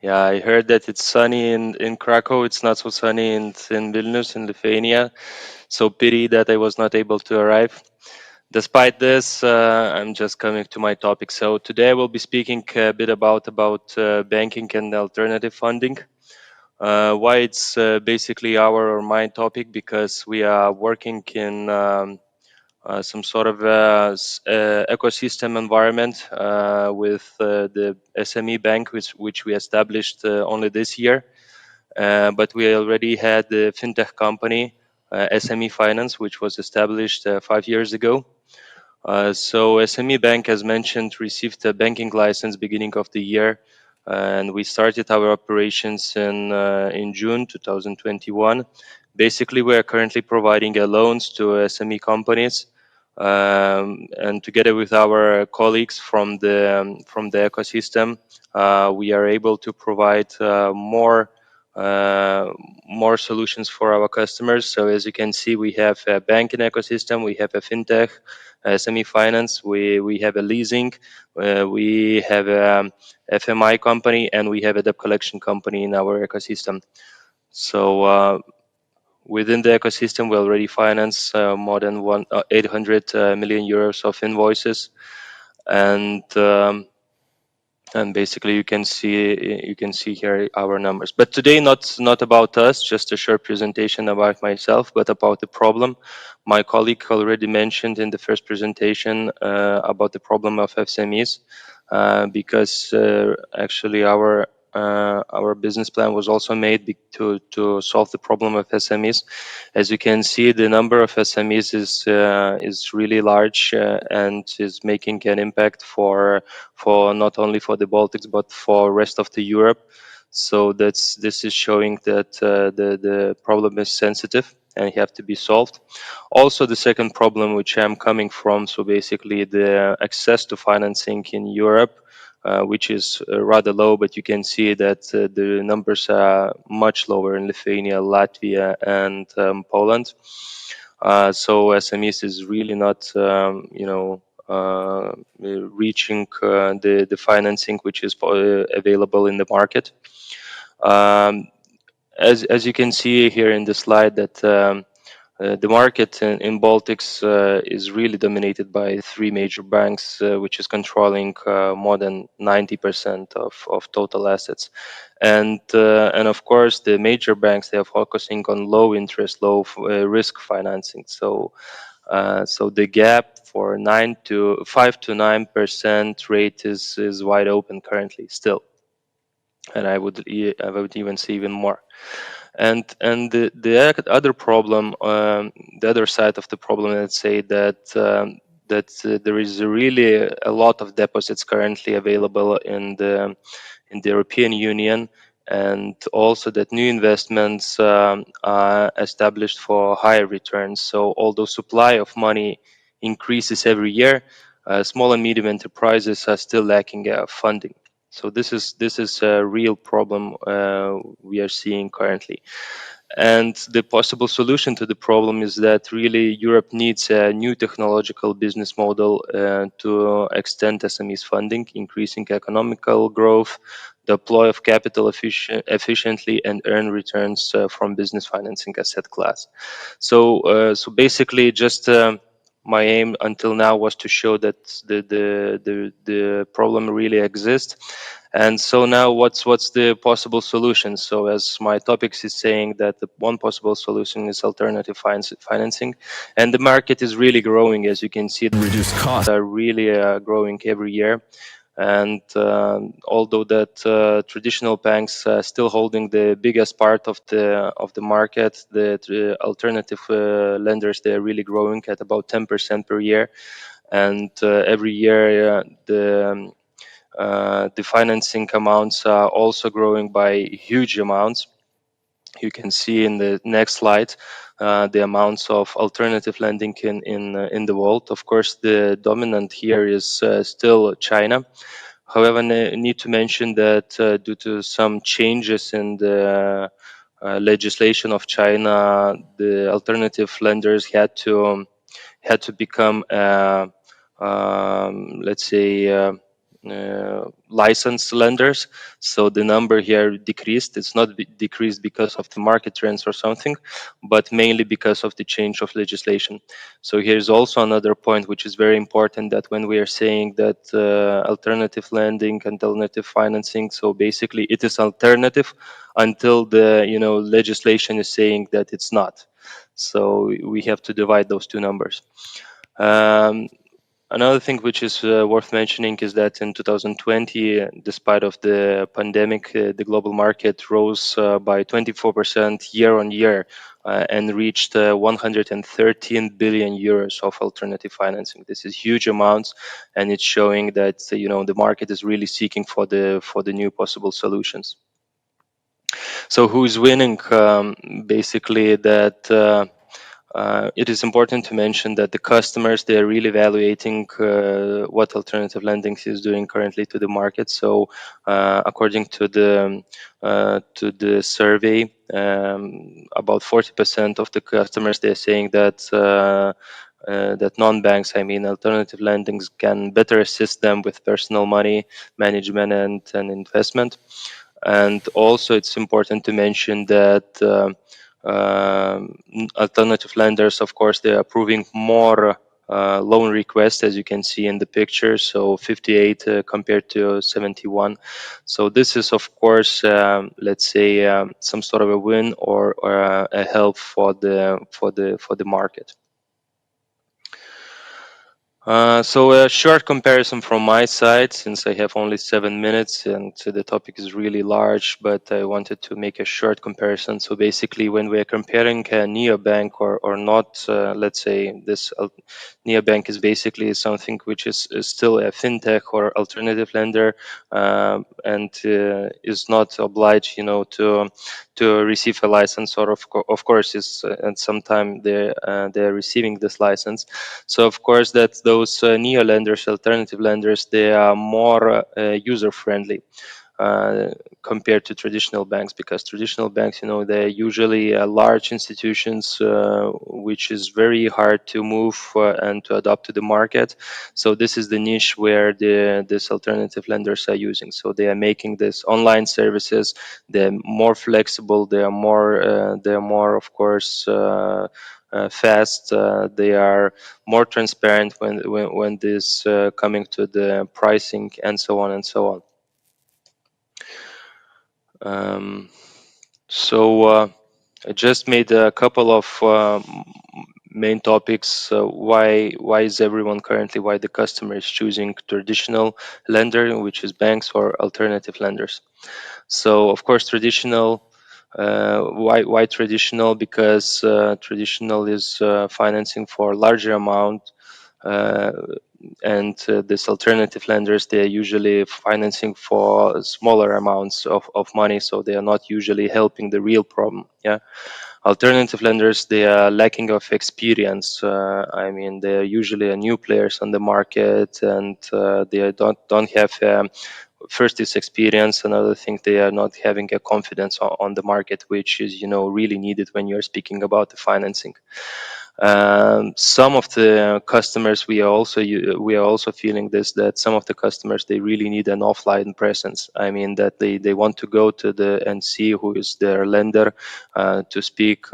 Yeah, I heard that it's sunny in Krakow. It's not so sunny in Vilnius in Lithuania. So pity that I was not able to arrive. Despite this, I'm just coming to my topic. So today I will be speaking a bit about banking and alternative funding. Why it's basically our or my topic, because we are working in some sort of ecosystem environment with the SME Bank, which we established only this year. But we already had the fintech company, SME Finance, which was established 5 years ago. So SME Bank, as mentioned, received a banking license beginning of the year, and we started our operations in June 2021. Basically, we are currently providing loans to SME companies, and together with our colleagues from the ecosystem, we are able to provide uh, more solutions for our customers. So as you can see, we have a banking ecosystem, we have a fintech, SME finance, we have a leasing, we have a FMI company, and we have a debt collection company in our ecosystem. So within the ecosystem, we already finance more than 800 million euros of invoices, and basically you can see here our numbers. But today, not about us, just a short presentation about myself, but about the problem. My colleague already mentioned in the first presentation about the problem of SMEs, because actually our business plan was also made to solve the problem of SMEs. As you can see, the number of SMEs is really large, and is making an impact for not only for the Baltics but for rest of the Europe. So this is showing that the problem is sensitive and have to be solved. Also, the second problem which I'm coming from, so basically the access to financing in Europe, which is rather low, but you can see that the numbers are much lower in Lithuania, Latvia, and Poland. So SMEs is really not, reaching the financing which is available in the market. Um, as you can see here in the slide, that the market in Baltics is really dominated by three major banks, which is controlling more than 90% of total assets. And of course, the major banks, they are focusing on low interest, low risk financing. So the gap for 5 to 9% rate is wide open currently still, and I would even say even more. And the other problem, the other side of the problem, let's say that there is really a lot of deposits currently available in the European Union, and also that new investments are established for higher returns. So although supply of money increases every year, small and medium enterprises are still lacking funding. So this is a real problem we are seeing currently. And the possible solution to the problem is that really Europe needs a new technological business model to extend SMEs funding, increasing economical growth, deploy of capital efficiently, and earn returns from business financing asset class. So basically, just my aim until now was to show that the problem really exists. And so now, what's the possible solution? So as my topics is saying that the one possible solution is alternative financing, and the market is really growing. As you can see, Reduce costs. are really growing every year. And although that traditional banks are still holding the biggest part of the market, the alternative lenders, they are really growing at about 10% per year. And every year the financing amounts are also growing by huge amounts. You can see in the next slide the amounts of alternative lending in the world. Of course, the dominant here is still China. However, I need to mention that due to some changes in the legislation of China, the alternative lenders had to become, let's say, licensed lenders. So the number here decreased. It's not decreased because of the market trends or something, but mainly because of the change of legislation. So here's also another point which is very important, that when we are saying that alternative lending and alternative financing, so basically it is alternative until the legislation is saying that it's not. So we have to divide those two numbers. Um, Another thing which is worth mentioning is that in 2020, despite of the pandemic, the global market rose by 24% year on year and reached 113 billion euros of alternative financing. This is huge amounts, and it's showing that the market is really seeking for the new possible solutions. So who's winning? Basically, that. It is important to mention that the customers, they are really evaluating what alternative lending is doing currently to the market. So according to the survey, about 40% of the customers, they're saying that non-banks, I mean alternative lendings, can better assist them with personal money management and investment. And also it's important to mention that alternative lenders, of course, they are approving more loan requests, as you can see in the picture, so 58 compared to 71. So this is, of course, let's say some sort of a win or a help for the market. So a short comparison from my side, since I have only 7 minutes and the topic is really large, but I wanted to make a short comparison. So basically, when we are comparing a neobank or not, let's say this neobank is basically something which is still a fintech or alternative lender, and is not obliged, to receive a license, or of course is at some time they're receiving this license. So of course that those neo lenders, alternative lenders, they are more user friendly compared to traditional banks, because traditional banks, they're usually large institutions, which is very hard to move and to adapt to the market. So this is the niche where these alternative lenders are using. So they are making this online services. They're more flexible. They're more, of course, fast. They are more transparent when this coming to the pricing and so on and so on. Um, so I just made a couple of main topics. Why is everyone currently, why the customer is choosing traditional lender, which is banks, or alternative lenders? So of course traditional. Why traditional? Because traditional is financing for larger amount. Uh, and this alternative lenders, they are usually financing for smaller amounts of money, so they are not usually helping the real problem. Yeah, alternative lenders, they are lacking of experience. I mean, they are usually new players on the market, and they don't have first is experience. Another thing, they are not having a confidence on the market, which is really needed when you're speaking about the financing. Some of the customers, we are also feeling this, that some of the customers, they really need an offline presence. I mean that they want to go to and see who is their lender, to speak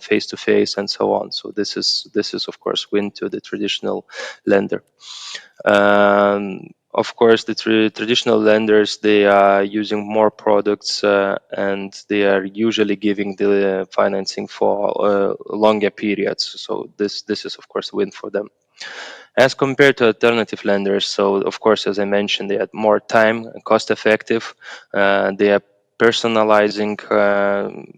face to face and so on. So this is of course win to the traditional lender. Of course, the traditional lenders, they are using more products, and they are usually giving the financing for longer periods. So this is of course a win for them. As compared to alternative lenders, so of course, as I mentioned, they are more time and cost effective. They are personalizing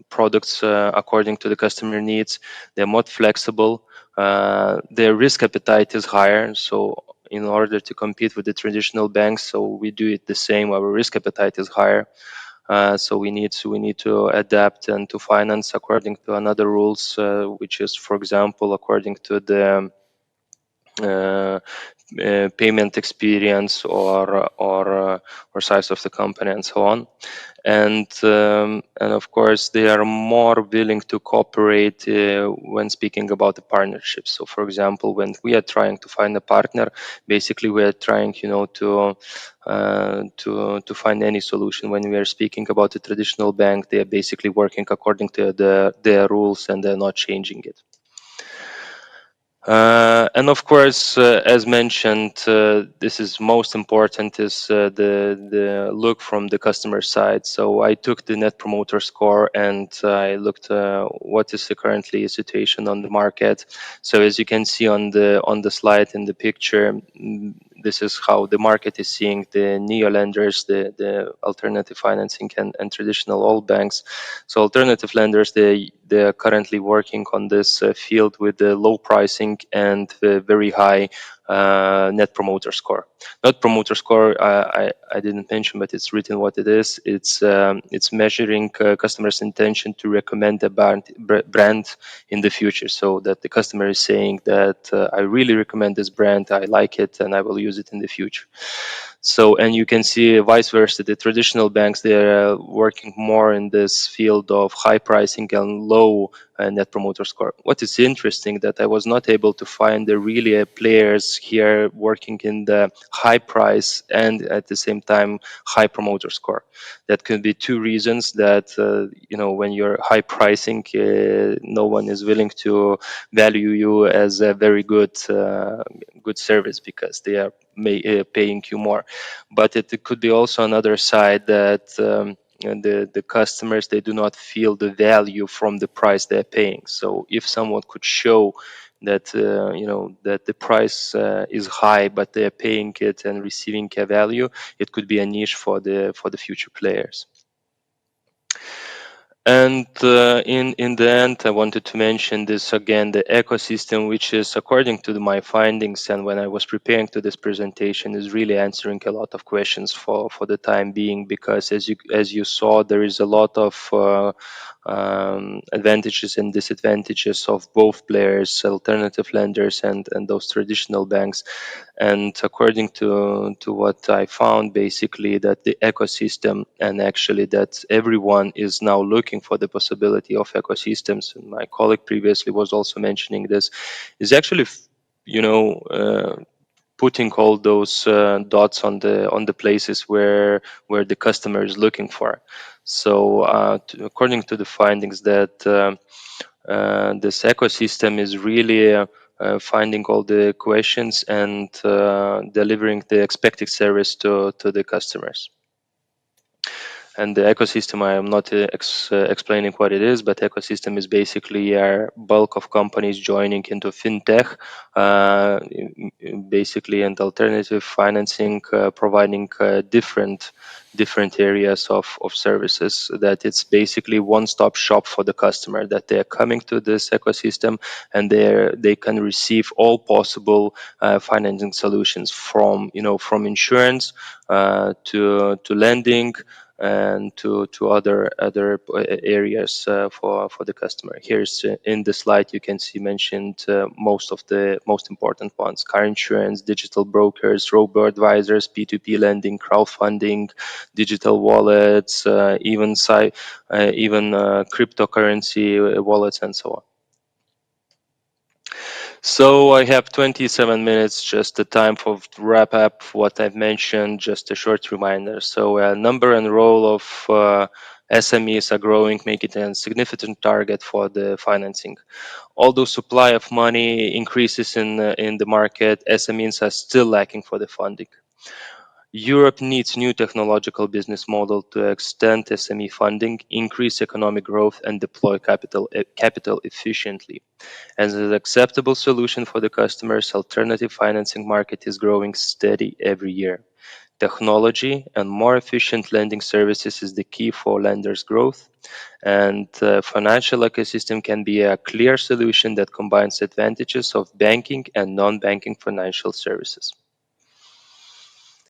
products according to the customer needs. They're more flexible. Their risk appetite is higher. So in order to compete with the traditional banks, so we do it the same. Our risk appetite is higher. So we need to adapt and to finance according to another rules, which is, for example, according to the uh, payment experience or size of the company and so on. And of course they are more willing to cooperate when speaking about the partnership. So for example, when we are trying to find a partner, basically we are trying to find any solution. When we are speaking about a traditional bank, they are basically working according to their rules and they're not changing it. And of course, as mentioned, this is most important is the look from the customer side. So I took the Net Promoter Score and I looked what is the currently situation on the market. So as you can see on the slide in the picture, this is how the market is seeing the neo lenders, the alternative financing and traditional old banks. So alternative lenders, they are currently working on this field with the low pricing and very high net promoter score. Not promoter score, I didn't mention, but it's written what it is. It's measuring customers' intention to recommend a brand in the future, so that the customer is saying that I really recommend this brand, I like it, and I will use it in the future. So, and you can see vice versa, the traditional banks, they're working more in this field of high pricing and low net promoter score. What is interesting that I was not able to find the really players here working in the high price and at the same time high promoter score. That could be two reasons that when you're high pricing, no one is willing to value you as a very good service because they are paying you more. But it could be also another side that and the customers, they do not feel the value from the price they're paying. So if someone could show that that the price is high but they're paying it and receiving a value, it could be a niche for the future players. And in the end, I wanted to mention this again, the ecosystem, which is according to my findings and when I was preparing to this presentation, is really answering a lot of questions for the time being, because as you saw, there is a lot of advantages and disadvantages of both players, alternative lenders and those traditional banks. And according to what I found, basically that the ecosystem, and actually that everyone is now looking for the possibility of ecosystems, and my colleague previously was also mentioning this, is actually putting all those dots on the places where the customer is looking for. So according to the findings, that this ecosystem is really finding all the questions and delivering the expected service to the customers. And the ecosystem, I am not explaining what it is, but ecosystem is basically a bulk of companies joining into fintech, basically, and alternative financing, providing different areas of services. That it's basically one-stop shop for the customer. That they are coming to this ecosystem and they can receive all possible financing solutions from from insurance to lending and to other areas for the customer. Here's in the slide you can see mentioned most of the most important ones: car insurance, digital brokers, robo advisors, P2P lending, crowdfunding, digital wallets, even cryptocurrency wallets, and so on. So I have 27 minutes, just the time for wrap up what I've mentioned, just a short reminder. So number and role of SMEs are growing, making it a significant target for the financing. Although supply of money increases in the market, SMEs are still lacking for the funding. Europe needs new technological business model to extend SME funding, increase economic growth, and deploy capital efficiently. As an acceptable solution for the customers, alternative financing market is growing steady every year. Technology and more efficient lending services is the key for lenders' growth, and financial ecosystem can be a clear solution that combines advantages of banking and non-banking financial services.